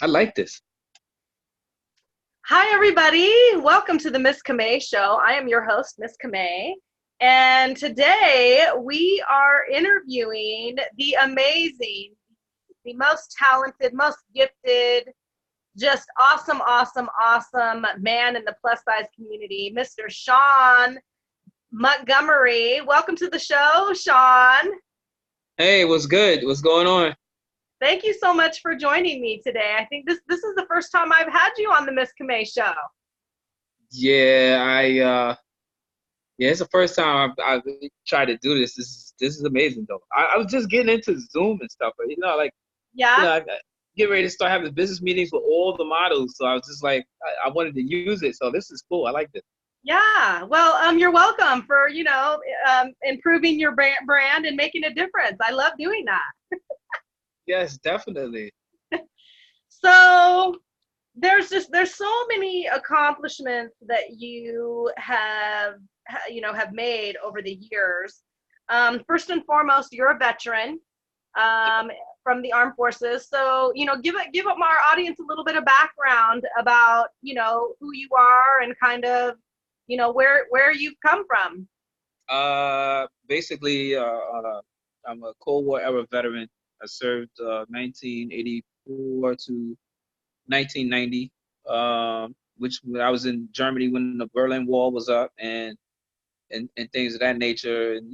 I like this. Hi, everybody. Welcome to the Miss Camay Show. I am your host, Miss Camay. And today we are interviewing the amazing, the most talented, most gifted, just awesome, awesome, awesome man in the plus size community, Mr. Shawn Montgomery. Welcome to the show, Shawn. Hey, what's good? What's going on? Thank you so much for joining me today. I think this is the first time I've had you on the Miss Camay Show. Yeah, yeah, it's the first time I've tried to do this. This is amazing though. I was just getting into Zoom and stuff, but Yeah. I get ready to start having business meetings with all the models. So I was just like, I wanted to use it. So this is cool. I like this. Yeah, well, you're welcome for improving your brand and making a difference. I love doing that. Yes, definitely. So there's so many accomplishments that you have made over the years. First and foremost, you're a veteran um, from the armed forces. So give up our audience a little bit of background about who you are and kind of where you've come from. Basically, I'm a Cold War era veteran. I served 1984 to 1990, which when I was in Germany when the Berlin Wall was up and things of that nature. And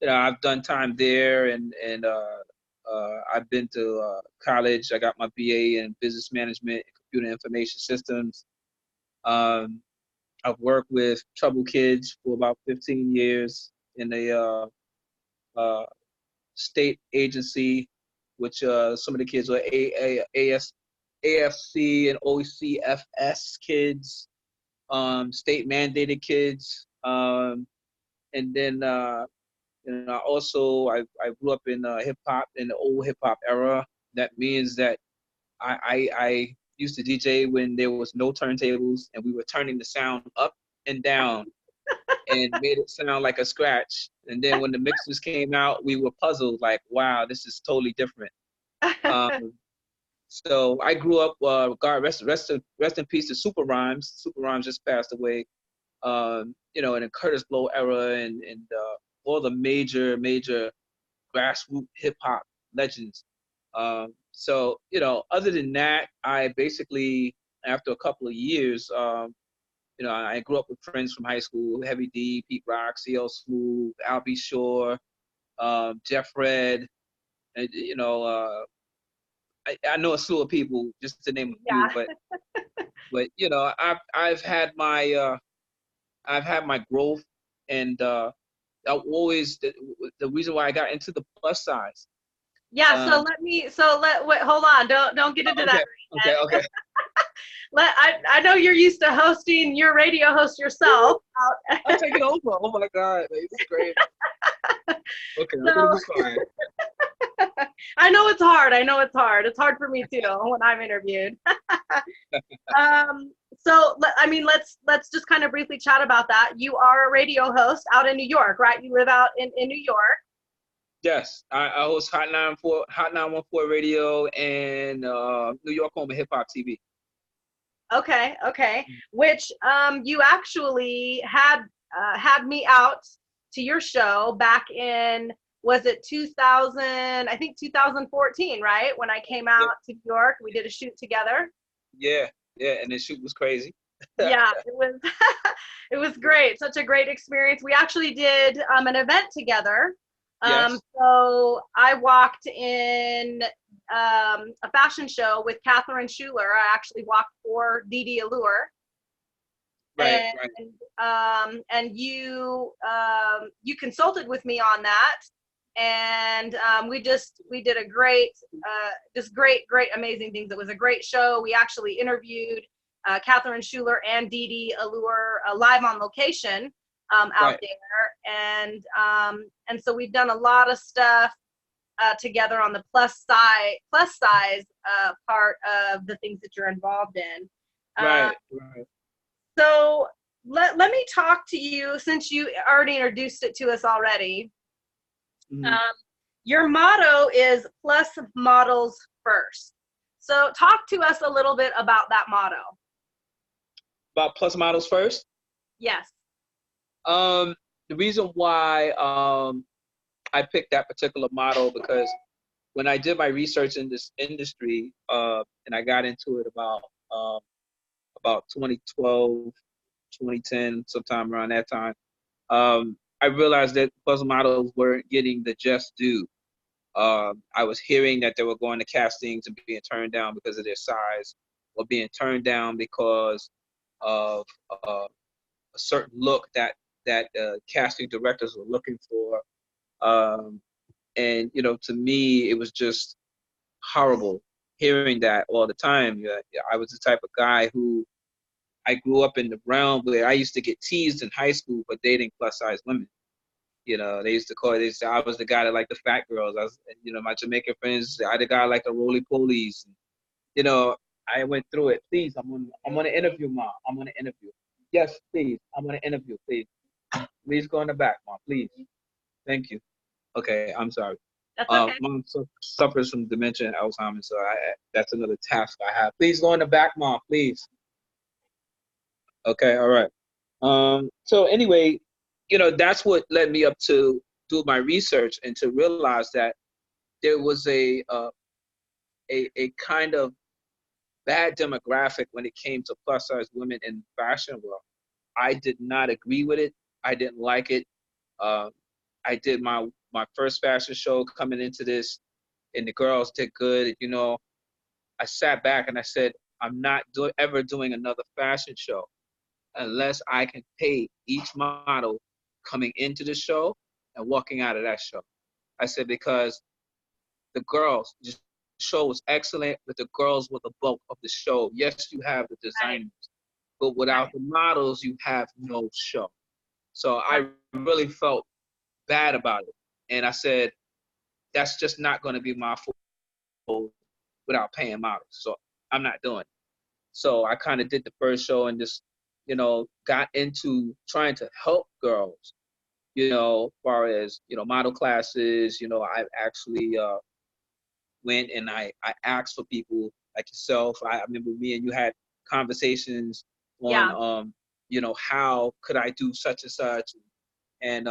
I've done time there, and I've been to college. I got my BA in business management and computer information systems. Um, I've worked with troubled kids for about 15 years in a uh, state agency, which some of the kids were AFC and OCFS kids, state mandated kids. And then I grew up in hip hop in the old hip hop era. That means that I used to DJ when there was no turntables and we were turning the sound up and down and made it sound like a scratch. And then when the mixers came out, we were puzzled, like, wow, this is totally different. Um, so I grew up, God rest in peace to Super Rhymes. Super Rhymes just passed away. In the Curtis Blow era and all the major grassroots hip hop legends. Other than that, I basically, after a couple of years, I grew up with friends from high school: Heavy D, Pete Rock, CL Smooth, Albie Shore, Jeff Red, and I know a slew of people just to name a few, Yeah. but I've had my growth, and I always the reason why I got into the plus size. Yeah, so Um, wait, hold on. Don't get into that okay, yet. okay. I know you're used to hosting your radio host yourself. I'll take it over. Oh my God, like, this is great. Okay, I'm gonna So be quiet. I know it's hard. I know it's hard. It's hard for me too when I'm interviewed. Let's just kind of briefly chat about that. You are a radio host out in New York, right? You live out in New York. Yes, I host Hot 914 Radio and New York Home of Hip Hop TV. Okay, okay. Which you actually had me out to your show back in, was it 2000? I think 2014, right? When I came Yeah, out to New York, we did a shoot together. yeah, yeah, and the shoot was crazy. Yeah, it was it was great. Such a great experience. We actually did an event together. Yes, So I walked in a fashion show with Catherine Schuler. I actually walked for Didi Allure, right, right. and you consulted with me on that, and we did a great just great amazing things. It was a great show. We actually interviewed Catherine Schuler and Didi Allure live on location out Right. there, and so we've done a lot of stuff together on the plus size part of the things that you're involved in. Uh, Right, right. so let me talk to you, since you already introduced it to us already. Mhm. Um, your motto is plus models first. So talk to us a little bit about that motto. About plus models first. Yes. The reason why I picked that particular model because when I did my research in this industry, and I got into it about 2012, 2010, sometime around that time, I realized that puzzle models weren't getting the just due. I was hearing that they were going to castings and being turned down because of their size, or being turned down because of a certain look that casting directors were looking for. Um, and to me, it was just horrible hearing that all the time. I was the type of guy who I grew up in the realm where I used to get teased in high school for dating plus size women. They used to call it, they say I was the guy that liked the fat girls. I was, my Jamaican friends, I the guy like the roly polies. You know, I went through it. Please, I'm on an interview, Mom. I'm on an interview. Yes, please. I'm on an interview, please. Please go in the back, Mom, please. Thank you. Okay, I'm sorry. That's okay. Mom suffers from dementia and Alzheimer's, so that's another task I have. Please go in the back, Mom, please. Okay, all right. So anyway, that's what led me up to do my research and to realize that there was a kind of bad demographic when it came to plus size women in the fashion world. I did not agree with it. I didn't like it. Uh, I did my first fashion show coming into this, and the girls did good. I sat back and I said, I'm not ever doing another fashion show unless I can pay each model coming into the show and walking out of that show. I said, because the show was excellent, but the girls were the bulk of the show. Yes, you have the Right. designers, but without the models, you have no show. So I really felt bad about it. And I said, that's just not going to be my full without paying models. So I'm not doing it. So I kind of did the first show and just, got into trying to help girls, as far as, model classes. I've actually went and I asked for people like yourself. I remember me and you had conversations on, Yeah. how could I do such and such. And,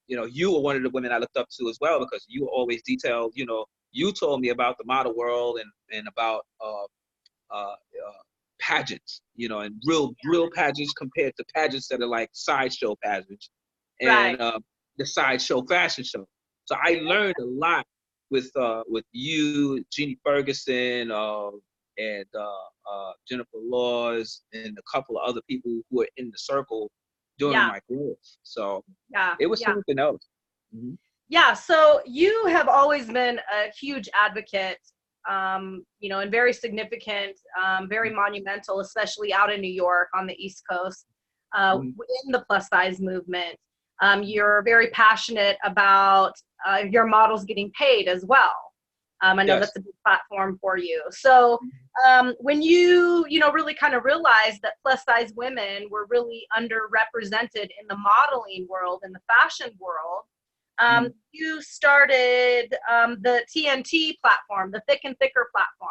you were one of the women I looked up to as well because you were always detailed, you told me about the model world and about pageants, and real pageants compared to pageants that are like sideshow pageants Right. and the sideshow fashion show. So I learned a lot with you, Jeannie Ferguson, and Jennifer Laws, and a couple of other people who were in the circle during Yeah. my growth. So Yeah. it was Yeah. something else. Mm-hmm. Yeah, so you have always been a huge advocate, and very significant, very monumental, especially out in New York on the East Coast, Mm-hmm. in the plus size movement. You're very passionate about your models getting paid as well. I know Yes. that's a big platform for you. So when really kind of realized that plus size women were really underrepresented in the modeling world, in the fashion world, Mm-hmm. you started the TNT platform, the Thick and Thicker platform.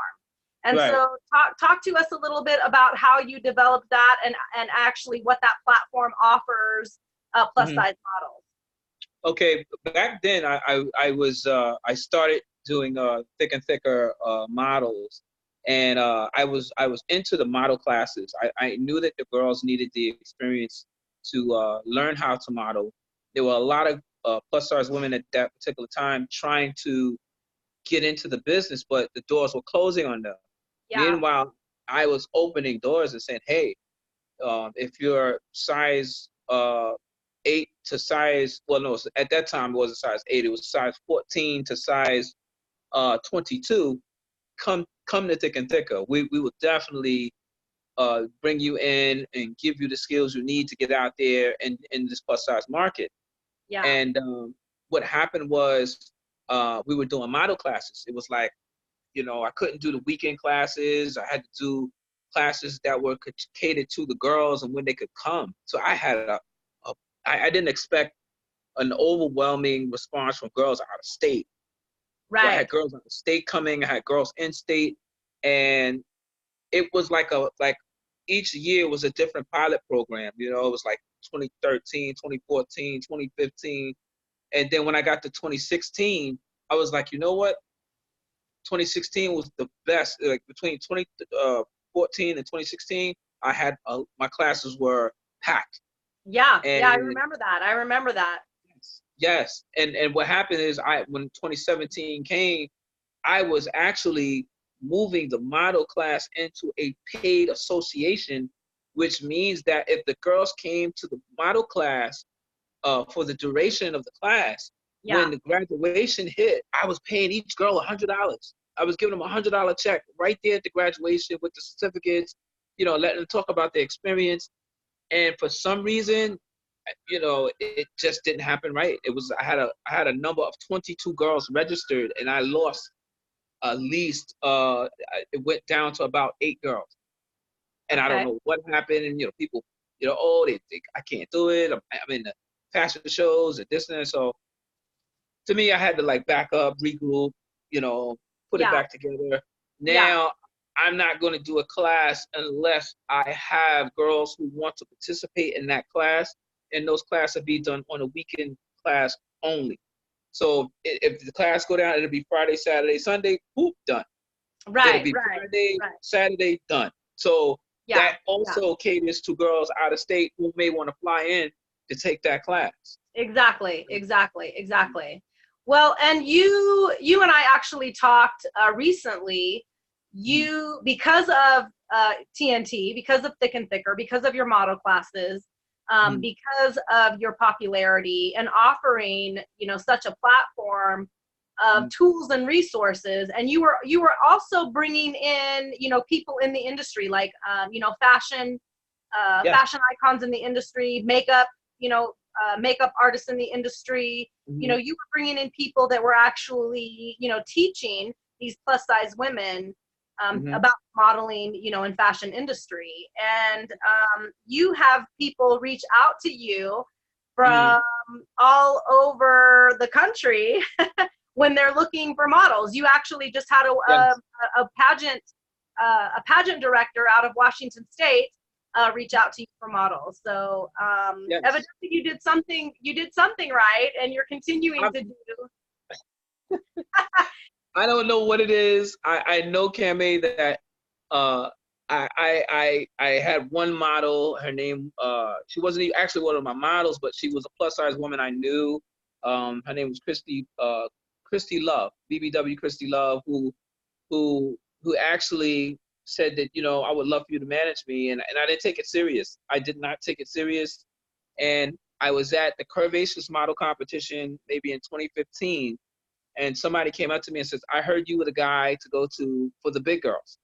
And Right. so talk to us a little bit about how you developed that and actually what that platform offers plus Mm-hmm. size models. Okay, back then I started doing thick and thicker models, and I was into the model classes. I knew that the girls needed the experience to learn how to model. There were a lot of plus size women at that particular time trying to get into the business, but the doors were closing on them. Yeah. Meanwhile, I was opening doors and saying, "Hey, if you're size 8 to size, well, no, at that time it wasn't size 8, it was size 14 to size 22, come to Thick and Thicker. We will definitely bring you in and give you the skills you need to get out there in this plus size market." Yeah. And what happened was we were doing model classes. It was like, I couldn't do the weekend classes. I had to do classes that were catered to the girls and when they could come. So I didn't expect an overwhelming response from girls out of state. So I Right. had girls out of state coming. I had girls in state. And it was like each year was a different pilot program. You know, it was like 2013, 2014, 2015. And then when I got to 2016, I was like, you know what? 2016 was the best. Like between 2014 and 2016, I had my classes were packed. Yeah, yeah, I And remember that. I remember that. yes, and what happened is when 2017 came, I was actually moving the model class into a paid association, which means that if the girls came to the model class for the duration of the class, Yeah. when the graduation hit, I was paying each girl $100. I was giving them $100 check right there at the graduation with the certificates, you know, letting them talk about their experience. And for some reason, you know, it just didn't happen right. I had a number of 22 girls registered, and I lost at least it went down to about 8 girls. And I don't Okay. know what happened. And you know, people, you know, oh, they think I can't do it. I'm in the fashion shows and this and that. So to me, I had to like back up, regroup, you know, put it Yeah. back together. Yeah. Now I'm not going to do a class unless I have girls who want to participate in that class, and those classes will be done on a weekend class only. So if the class go down, it'll be Friday, Saturday, Sunday, boop, done. It'll Right, be right, Friday, right. Saturday, done. So Yeah. that Yeah. also caters to girls out of state who may want to fly in to take that class. Exactly, exactly, exactly. Well, and you and I actually talked recently. Mhm. You, because of TNT, because of Thick and Thicker, because of your model classes, Mhm. because of your popularity and offering, you know, such a platform of Mhm. tools and resources, and you were also bringing in, you know, people in the industry like, you know, Yes. fashion icons in the industry, makeup, you know, makeup artists in the industry. You know, Mhm. you were bringing in people that were actually, you know, teaching these plus size women Mhm. about modeling, you know, in fashion industry. And you have people reach out to you Mhm. from all over the country when they're looking for models. You actually just had Yes. a pageant a pageant director out of Washington State reach out to you for models. So Yes. evidently you did something right, and you're continuing I'm, to do. I don't know what it is. I know Camay that uh I had one model. Her name she wasn't actually one of my models, but she was a plus size woman I knew. Her name was Christy Love, BBW Christy Love, who actually said that, you know, I would love for you to manage me, and I didn't take it serious. I did not take it serious, and I was at the Curvaceous model competition maybe in 2015, and somebody came up to me and says, I heard you were the guy to go to for the big girls.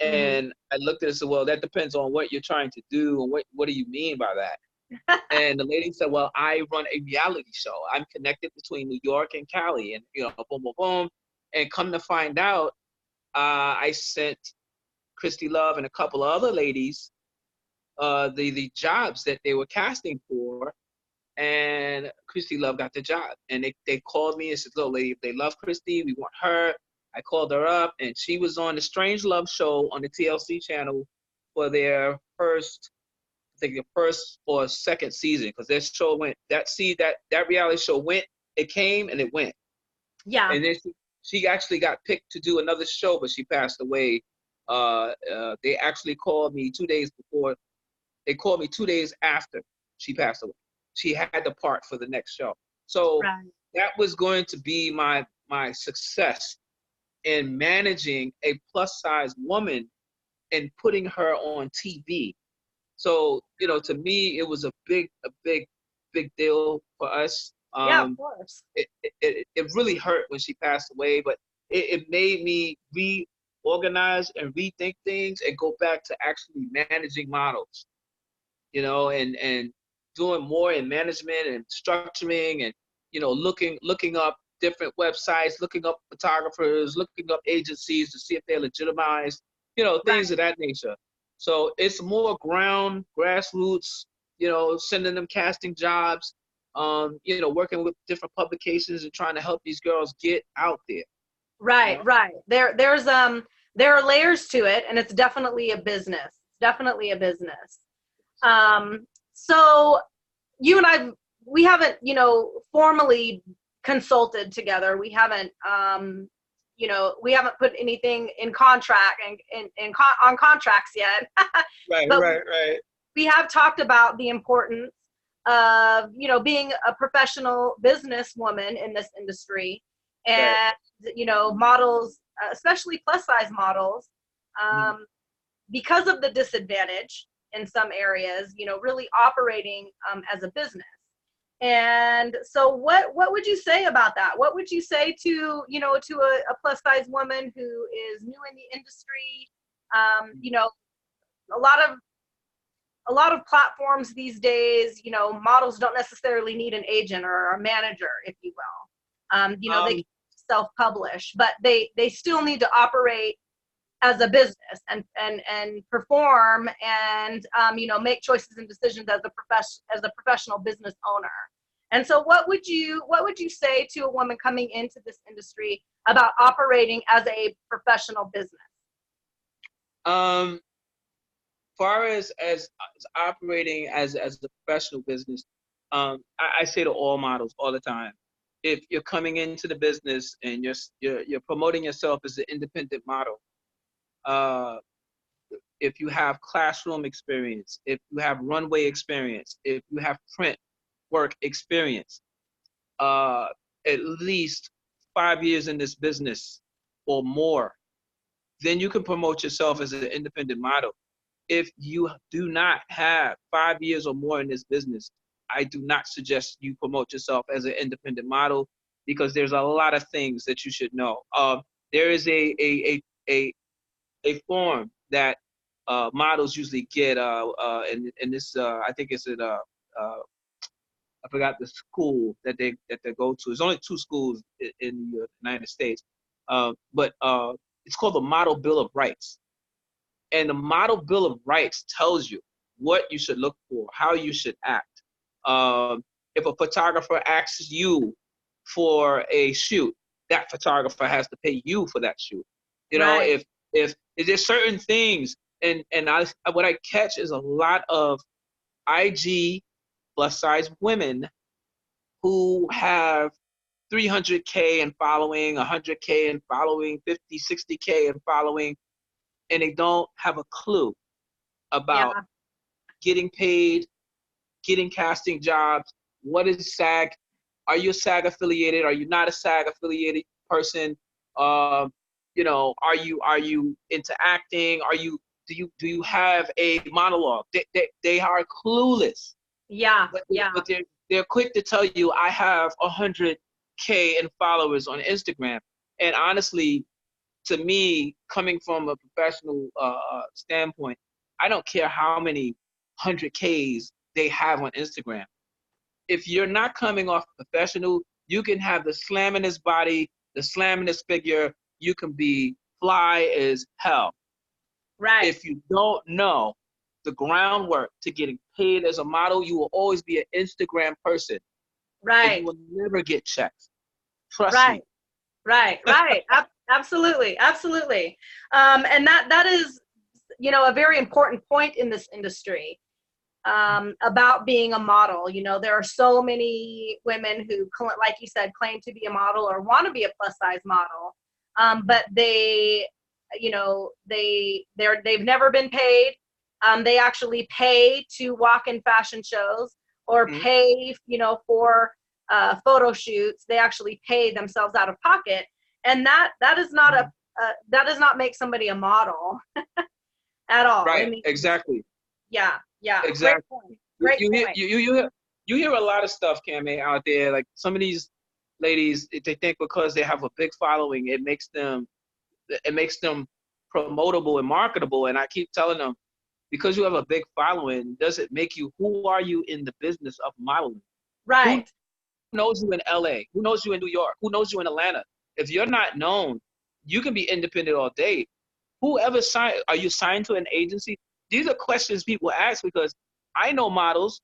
Mm-hmm. And I looked at it and said, well, that depends on what you're trying to do and what do you mean by that? And the lady said, well, I run a reality show. I'm connected between New York and Cali, and you know, boom, boom, boom. And come to find out, I sent Christy Love and a couple of other ladies the jobs that they were casting for, and Christy Love got the job. And they called me and said, look, lady, if they love Christy, we want her. I called her up, and she was on the Strange Love show on the TLC channel for their first, I think the first or second season, because that show went, that reality show went, it came and it went. Yeah. And then she actually got picked to do another show, but she passed away. They actually called me 2 days before. They called me 2 days after she passed away. She had the part for the next show. So Right. that was going to be my success in managing a plus size woman and putting her on TV. So, you know, to me, it was big deal for us. Yeah, of course. It really hurt when she passed away, but it made me reorganize and rethink things and go back to actually managing models, you know, and doing more in management and structuring, and you know, looking up different websites, looking up photographers, looking up agencies to see if they're legitimized, you know, things Right. of that nature. So it's more grassroots, you know, sending them casting jobs, you know, working with different publications and trying to help these girls get out there, you Right, know. right. there are layers to it, and it's definitely a business. Definitely a business. So you and we haven't, formally consulted together. We haven't, we haven't put anything in contract on contracts yet. Right, But right. we have talked about the importance of, being a professional businesswoman in this industry, and, Right. models, especially plus size models, Mhm. because of the disadvantage in some areas, really operating as a business. And so what would you say about that? What would you say to, to a plus size woman who is new in the industry? A lot of platforms these days, models don't necessarily need an agent or a manager, if you will. They Um, can self-publish, but they still need to operate as a business and perform and make choices and decisions as a professional business owner. And so what would you say to a woman coming into this industry about operating as a professional business? um, far as operating as a professional business, I say to all models all the time, if you're coming into the business and you're promoting yourself as an independent model, uh, if you have classroom experience, if you have runway experience, if you have print work experience, uh, at least 5 years in this business or more, then you can promote yourself as an independent model. If you do not have 5 years or more in this business, I do not suggest you promote yourself as an independent model, because there's a lot of things that you should know. There is a form that models usually get, and this I think it's at I forgot the school that they go to. There's only two schools in the United States, but it's called the Model Bill of Rights. And the Model Bill of Rights tells you what you should look for, how you should act. If a photographer asks you for a shoot, that photographer has to pay you for that shoot. You know, Right. if there's certain things, and what I catch is a lot of IG plus size women who have 300K in following, 100K in following, 50, 60K in following, and they don't have a clue about Yeah. getting paid, getting casting jobs. What is SAG? Are you a SAG affiliated? Are you not a SAG affiliated person? Um, are you into acting? Do you have a monologue? They are clueless, Yeah. but Yeah. they're quick to tell you I have 100K in followers on Instagram. And honestly, to me, coming from a professional standpoint, I don't care how many 100Ks they have on Instagram. If you're not coming off professional, you can have the slammingest body, the slammingest figure. You can be fly as hell. Right. If you don't know the groundwork to getting paid as a model, you will always be an Instagram person and you Right. will never get checks. Trust Right. me. Right. Absolutely. Absolutely. And that is, a very important point in this industry, about being a model. There are so many women who, like you said, claim to be a model or want to be a plus size model, but they've never been paid. They actually pay to walk in fashion shows or Mhm. pay, for photo shoots. They actually pay themselves out of pocket, and that is not that does not make somebody a model at all. I Right, mean, exactly. yeah, yeah, great Exactly. point. You, Great you hear point. you hear a lot of stuff, Camay, out there. Like some of these ladies, they think because they have a big following, it makes them promotable and marketable. And I keep telling them, because you have a big following, does it make you? Who are you in the business of modeling? Who Right. knows you in LA? Who knows you in New York? Who knows you in Atlanta? If you're not known, you can be independent all day. Whoever signed, are you signed to an agency? These are questions people ask, because I know models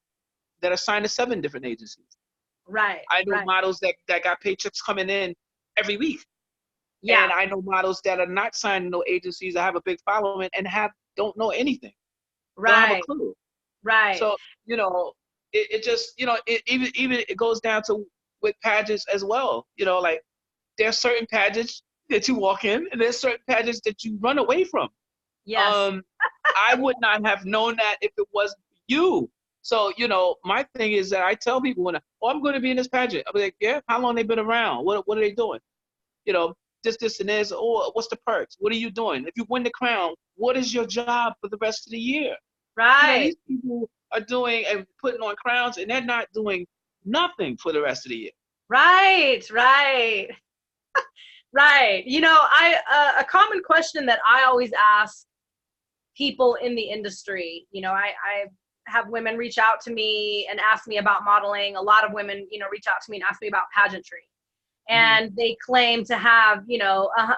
that are signed to 7 different agencies. Right. I know Right. models that got paychecks coming in every week. Yeah. And I know models that are not signed to no agencies that have a big following and don't know anything. They don't have a Right. clue. Right. So, it just, even it goes down to with pageants as well. Like there's certain pageants that you walk in and there's certain pageants that you run away from. Yes. I would not have known that if it wasn't for you. So, my thing is that I tell people I'm going to be in this pageant. I'm like, yeah, how long they been around? What are they doing? This, and this. Oh, what's the perks? What are you doing? If you win the crown, what is your job for the rest of the year? Right. These people are doing and putting on crowns, and they're not doing nothing for the rest of the year. Right. Right. Right. A common question that I always ask people in the industry, I have women reach out to me and ask me about modeling. A lot of women, reach out to me and ask me about pageantry. And they claim to have,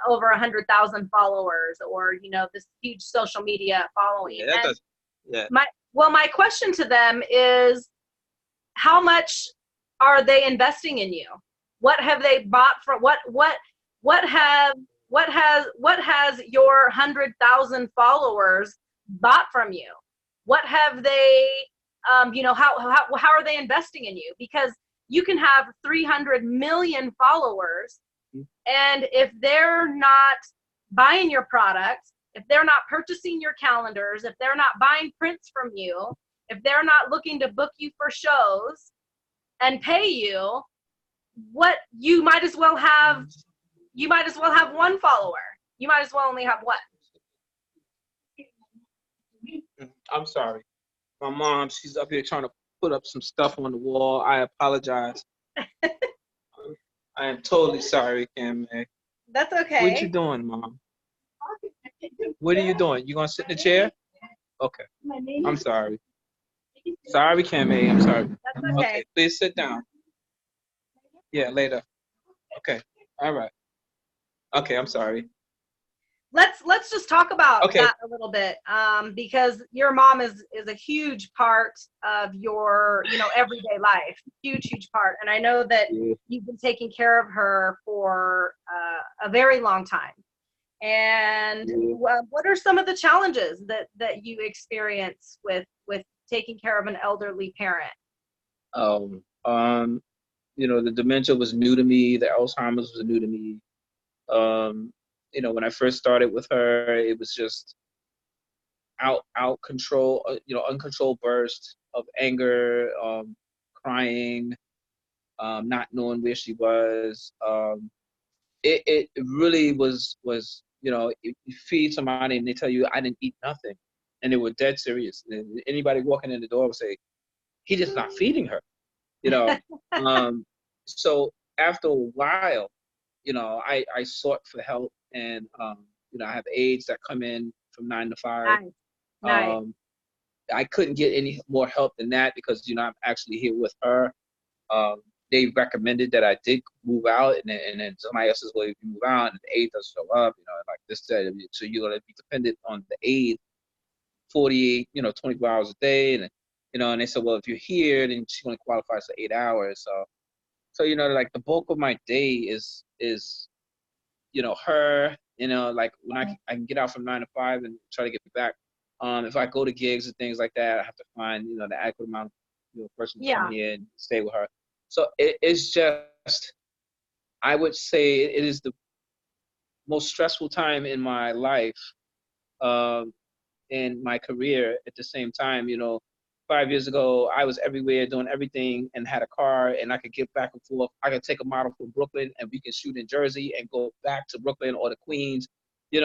over 100,000 followers or, this huge social media following. Yeah, that does. Yeah. My question to them is, how much are they investing in you? What have they bought from what has your 100,000 followers bought from you? What have they how are they investing in you? Because you can have 300 million followers, and if they're not buying your products, if they're not purchasing your calendars, if they're not buying prints from you, if they're not looking to book you for shows and pay you, what you might as well have one follower. You might as well only have one. I'm sorry. My mom, she's up here trying to put up some stuff on the wall. I apologize. I am totally sorry, Camay. That's okay. What you doing, Mom? What are you doing? You gonna sit in the chair? Okay. I'm sorry. Sorry, Camay. I'm sorry. That's okay. Okay, please sit down. Yeah, later. Okay. All right. Okay, I'm sorry. Let's just talk about Okay. that a little bit, because your mom is a huge part of your everyday life, huge part, and I know that you've been taking care of her for a very long time. And what are some of the challenges that you experience with taking care of an elderly parent? The dementia was new to me. The Alzheimer's was new to me. When I first started with her, it was just out control, uncontrolled burst of anger, crying, not knowing where she was. It really was, if you feed somebody and they tell you I didn't eat nothing, and they were dead serious. And anybody walking in the door would say, he just not feeding her, So after a while, I sought for help, and I have aides that come in from 9 to 5. Nice. I couldn't get any more help than that because I'm actually here with her. They recommended that I did move out, and then somebody else says, well, if you move out and the aide doesn't show up, like this, that, so you're gonna be dependent on the aide 48, 24 hours a day, and and they said, well, if you're here, then she only qualifies for 8 hours. So like the bulk of my day is her, like when I can get out from 9 to 5 and try to get back. If I go to gigs and things like that, I have to find the adequate amount of person to come here and stay with her. So it's just, I would say it is the most stressful time in my life, in my career. At the same time, 5 years ago, I was everywhere doing everything and had a car, and I could get back and forth. I could take a model from Brooklyn and we can shoot in Jersey and go back to Brooklyn or the Queens. It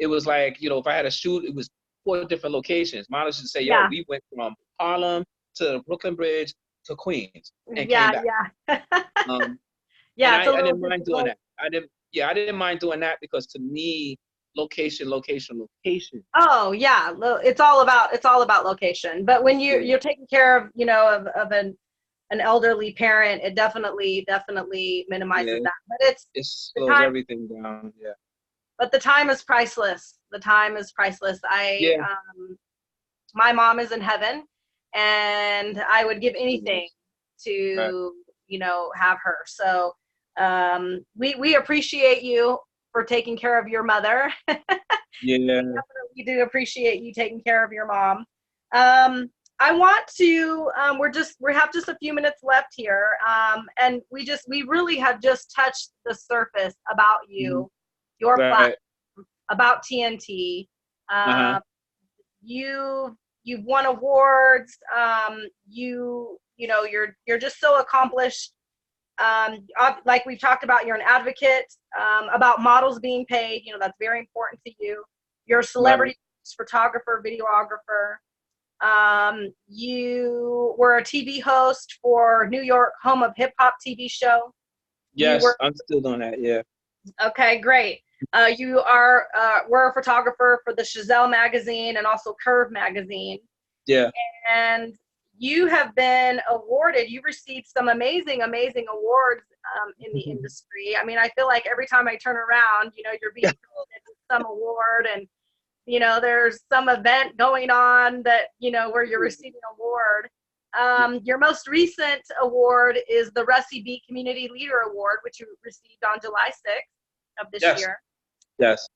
was like, if I had a shoot, it was 4 different locations. Models should say, we went from Harlem to Brooklyn Bridge to Queens and came back. Yeah. I didn't mind doing that. I didn't mind doing that because to me, location. Oh yeah, it's all about location. But when you're taking care of of an elderly parent, it definitely minimizes that. But it slows everything down. Yeah. But the time is priceless. My mom is in heaven, and I would give anything to have her. So we appreciate you for taking care of your mother. Yeah. We definitely do appreciate you taking care of your mom. I want to, we have just a few minutes left here. And we really have just touched the surface about you, your platform, about TNT. You've won awards. You're just so accomplished. Like we've talked about, you're an advocate about models being paid. That's very important to you. You're a celebrity photographer, videographer. You were a TV host for New York Home of Hip Hop TV show. Yes, I'm still doing that. Yeah. Okay, great. You were a photographer for the Chazelle magazine and also Curve magazine. Yeah. And you have been awarded. You received some amazing awards in the industry. I mean, I feel like every time I turn around, you're being presented with some award, and there's some event going on that where you're receiving an award. Your most recent award is the Russie B Community Leader Award, which you received on July 6th of this year. Yes.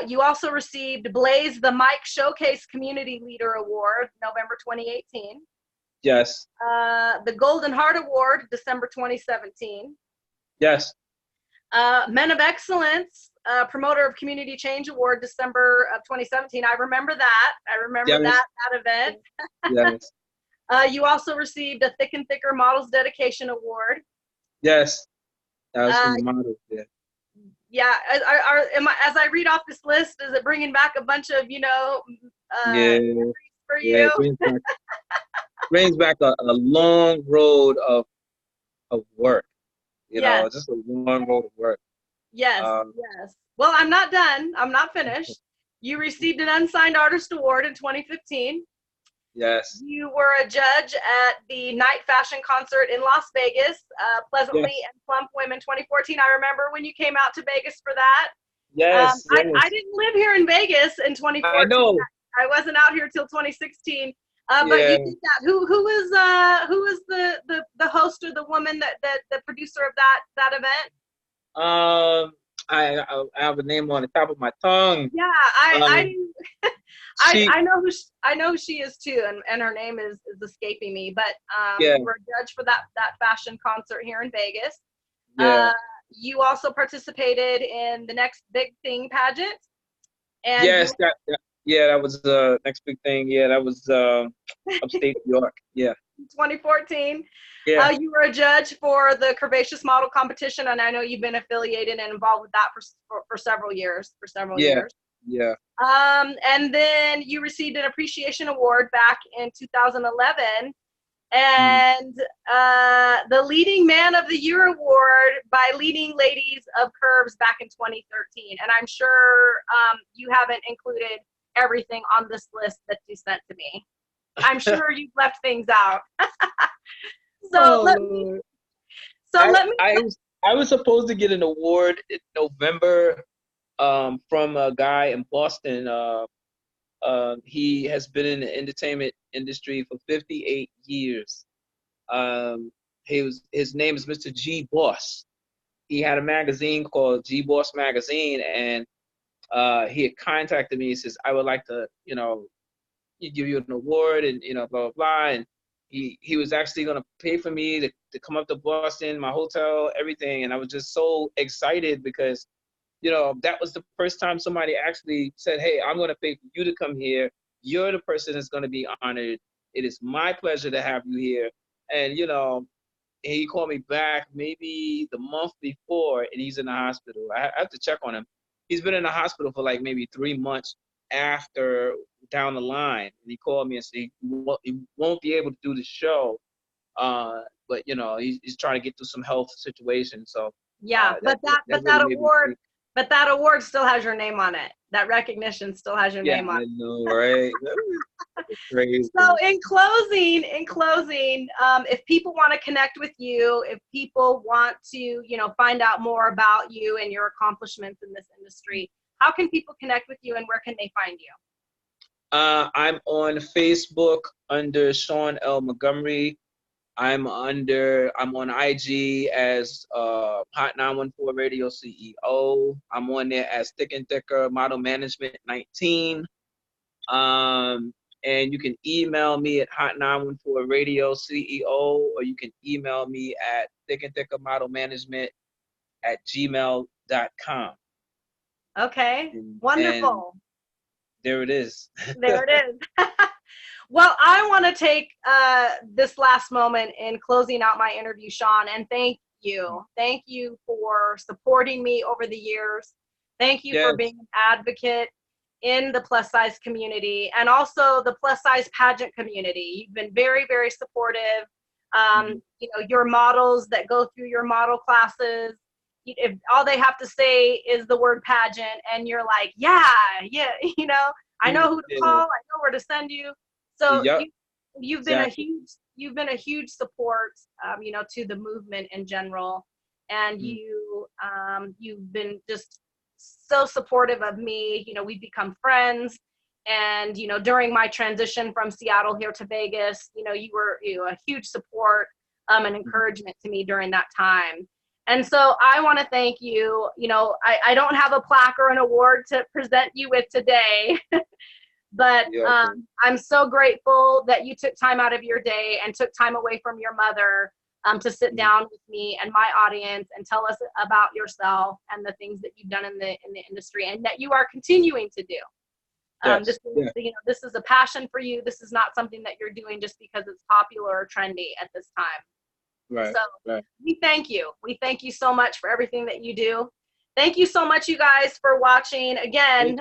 You also received Blaze the Mike Showcase Community Leader Award, November 2018. Yes. The Golden Heart Award, December 2017. Yes. Men of Excellence, Promoter of Community Change Award, December of 2017. I remember that. I remember that event. Yes. You also received a Thick and Thicker Models Dedication Award. Yes. That was from the models, yeah. Yeah, as I read off this list, is it bringing back a bunch of, memories for you? Yeah, it brings back a long road of work, just a long road of work. Yes, yes. Well, I'm not done. I'm not finished. You received an Unsigned Artist Award in 2015. Yes. You were a judge at the Night Fashion Concert in Las Vegas, Pleasantly and Plump Women 2014. I remember when you came out to Vegas for that. Yes. I didn't live here in Vegas in 2014. I know. I wasn't out here till 2016. But you did that. Who was the host or the woman that the producer of that event? I have a name on the top of my tongue. Yeah, I know who she is too, and her name is escaping me. But you were a judge for that fashion concert here in Vegas. Yeah. You also participated in the Next Big Thing pageant. And yes, that was the Next Big Thing. Yeah, that was upstate New York. Yeah. 2014. Yeah. You were a judge for the Curvaceous Model competition, and I know you've been affiliated and involved with that for several years. Yeah. And then you received an appreciation award back in 2011, and the Leading Man of the Year award by Leading Ladies of Curves back in 2013. And I'm sure you haven't included everything on this list that you sent to me. I'm sure you've left things out. I was supposed to get an award in November from a guy in Boston. He has been in the entertainment industry for 58 years. His name is Mr. G Boss. He had a magazine called G Boss Magazine, and he had contacted me. He says, I would like to, give you an award, and blah blah blah. And he was actually going to pay for me to come up to Boston, my hotel, everything. And I was just so excited because that was the first time somebody actually said, hey, I'm going to pay for you to come here. You're the person that's going to be honored. It is my pleasure to have you here. And he called me back maybe the month before, and he's in the hospital. I have to check on him. He's been in the hospital for like maybe 3 months after down the line. And he called me and said he won't be able to do the show, but he's trying to get through some health situation. So but that award still has your name on it. That recognition still has your name on it. I know, right? Crazy. So in closing, if people want to connect with you, if people want to, find out more about you and your accomplishments in this industry, how can people connect with you and where can they find you? I'm on Facebook under Shawn L. Montgomery. I'm on IG as Hot 914 Radio CEO. I'm on there as Thick and Thicker Model Management 19. And you can email me at Hot 914 Radio CEO, or you can email me at Thick and Thicker Model Management at gmail.com. Okay, And wonderful. there it is. There it is. Well, I want to take this last moment in closing out my interview, Shawn, and thank you. Thank you for supporting me over the years. Thank you for being an advocate in the plus size community and also the plus size pageant community. You've been very, very supportive. You know, your models that go through your model classes, if all they have to say is the word pageant and you're like, yeah, you know, I know who to call, I know where to send you. So you've been a huge support, you know, to the movement in general, and you've been just so supportive of me. You know, we've become friends, and you know, during my transition from Seattle here to Vegas, you know, you were a huge support and encouragement to me during that time. And so I want to thank you. You know, I don't have a plaque or an award to present you with today. But I'm so grateful that you took time out of your day and took time away from your mother to sit down with me and my audience and tell us about yourself and the things that you've done in the industry and that you are continuing to do. This is a passion for you. This is not something that you're doing just because it's popular or trendy at this time. We thank you. We thank you so much for everything that you do. Thank you so much, you guys, for watching. Again,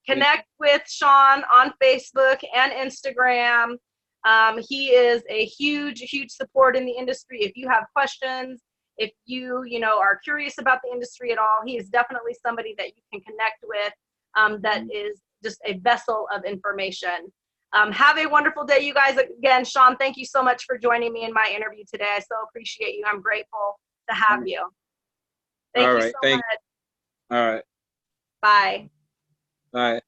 connect with Shawn on Facebook and Instagram. He is a huge support in the industry. If you have questions, if you are curious about the industry at all, he is definitely somebody that you can connect with that is just a vessel of information. Have a wonderful day, you guys. Again, Shawn, thank you so much for joining me in my interview today. I so appreciate you. I'm grateful to have you. Thank you so much. All right. Bye. All right.